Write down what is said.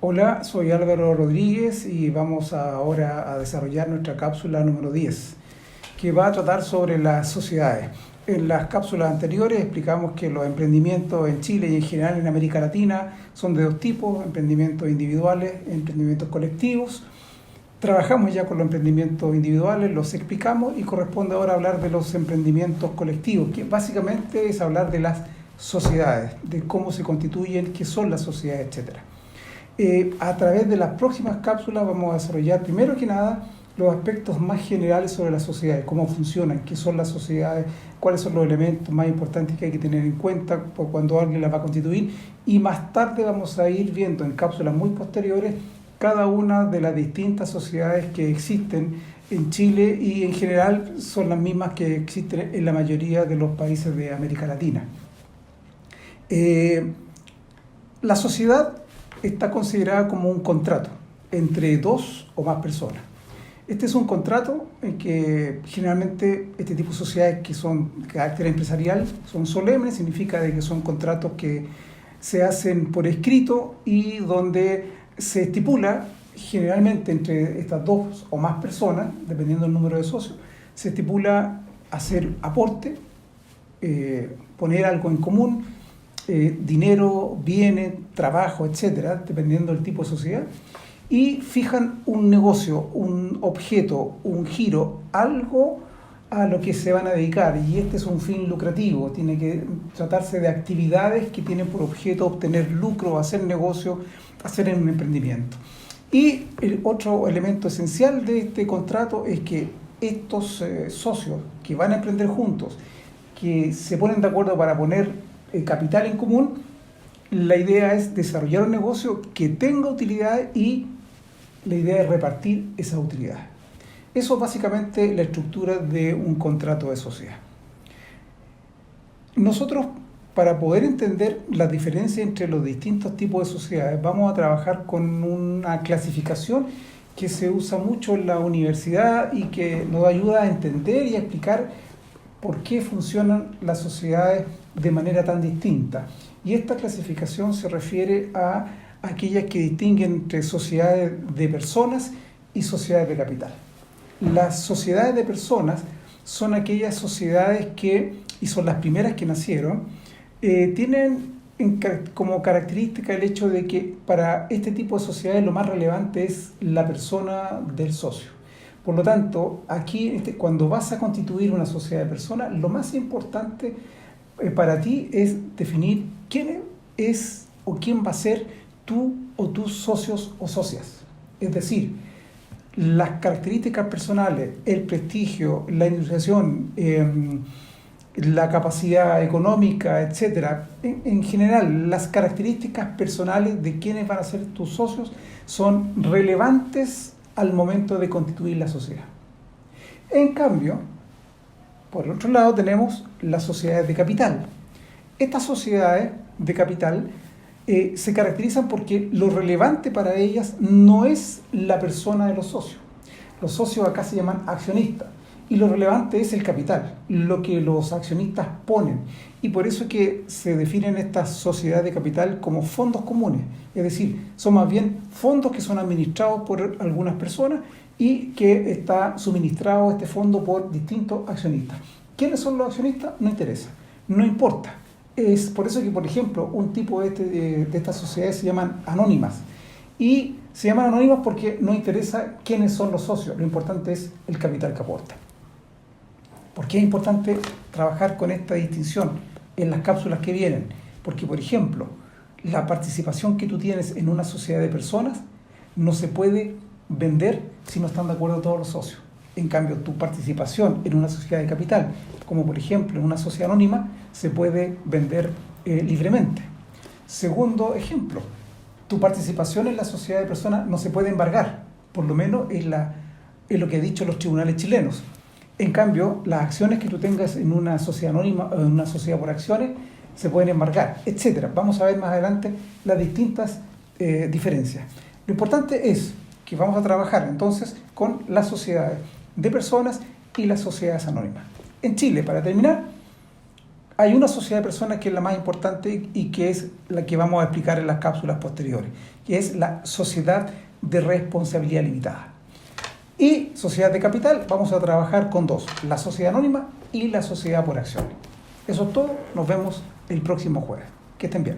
Hola, soy Álvaro Rodríguez y vamos ahora a desarrollar nuestra cápsula número 10, que va a tratar sobre las sociedades. En las cápsulas anteriores explicamos que los emprendimientos en Chile y en general en América Latina son de dos tipos: emprendimientos individuales, emprendimientos colectivos. Trabajamos ya con los emprendimientos individuales, los explicamos y corresponde ahora hablar de los emprendimientos colectivos, que básicamente es hablar de las sociedades, de cómo se constituyen, qué son las sociedades, etcétera. A través de las próximas cápsulas vamos a desarrollar primero que nada los aspectos más generales sobre las sociedades, cómo funcionan, qué son las sociedades, cuáles son los elementos más importantes que hay que tener en cuenta por cuando alguien las va a constituir, y más tarde vamos a ir viendo en cápsulas muy posteriores cada una de las distintas sociedades que existen en Chile y en general son las mismas que existen en la mayoría de los países de América Latina. La sociedad está considerada como un contrato entre dos o más personas. Este es un contrato en que generalmente este tipo de sociedades que son de carácter empresarial son solemnes, significa de que son contratos que se hacen por escrito y donde se estipula generalmente entre estas dos o más personas, dependiendo del número de socios, se estipula hacer aporte, poner algo en común, dinero, bienes, trabajo, etcétera, dependiendo del tipo de sociedad, y fijan un negocio, un objeto, un giro, algo a lo que se van a dedicar, y este es un fin lucrativo, tiene que tratarse de actividades que tienen por objeto obtener lucro, hacer negocio, hacer un emprendimiento. Y el otro elemento esencial de este contrato es que estos socios que van a emprender juntos, que se ponen de acuerdo para poner capital en común, la idea es desarrollar un negocio que tenga utilidad y la idea es repartir esa utilidad. Eso es básicamente la estructura de un contrato de sociedad. Nosotros, para poder entender las diferencias entre los distintos tipos de sociedades, vamos a trabajar con una clasificación que se usa mucho en la universidad y que nos ayuda a entender y a explicar por qué funcionan las sociedades de manera tan distinta. Y esta clasificación se refiere a aquellas que distinguen entre sociedades de personas y sociedades de capital. Las sociedades de personas son aquellas sociedades que, y son las primeras que nacieron, tienen como característica el hecho de que para este tipo de sociedades lo más relevante es la persona del socio. Por lo tanto, aquí cuando vas a constituir una sociedad de personas, lo más importante para ti es definir quién es o quién va a ser tú o tus socios o socias. Es decir, las características personales, el prestigio, la industrialización, la capacidad económica, etcétera. En general, las características personales de quienes van a ser tus socios son relevantes al momento de constituir la sociedad. En cambio, por el otro lado tenemos las sociedades de capital. Estas sociedades de capital se caracterizan porque lo relevante para ellas no es la persona de los socios. Los socios acá se llaman accionistas y lo relevante es el capital, lo que los accionistas ponen. Y por eso es que se definen estas sociedades de capital como fondos comunes. Es decir, son más bien fondos que son administrados por algunas personas y que está suministrado este fondo por distintos accionistas. ¿Quiénes son los accionistas? No interesa, no importa. Es por eso que, por ejemplo, un tipo de estas sociedades se llaman anónimas. Y se llaman anónimas porque no interesa quiénes son los socios, lo importante es el capital que aporta. ¿Por qué es importante trabajar con esta distinción en las cápsulas que vienen? Porque, por ejemplo, la participación que tú tienes en una sociedad de personas no se puede vender si no están de acuerdo todos los socios. En cambio, tu participación en una sociedad de capital, como por ejemplo en una sociedad anónima, se puede vender libremente. Segundo ejemplo, tu participación en la sociedad de personas no se puede embargar, por lo menos es lo que han dicho los tribunales chilenos. En cambio, las acciones que tú tengas en una sociedad anónima o en una sociedad por acciones se pueden embargar, etcétera. Vamos a ver más adelante las distintas diferencias. Lo importante es que vamos a trabajar entonces con las sociedades de personas y las sociedades anónimas. En Chile, para terminar, hay una sociedad de personas que es la más importante y que es la que vamos a explicar en las cápsulas posteriores, que es la sociedad de responsabilidad limitada. Y sociedad de capital, vamos a trabajar con dos, la sociedad anónima y la sociedad por acciones. Eso es todo, nos vemos el próximo jueves. Que estén bien.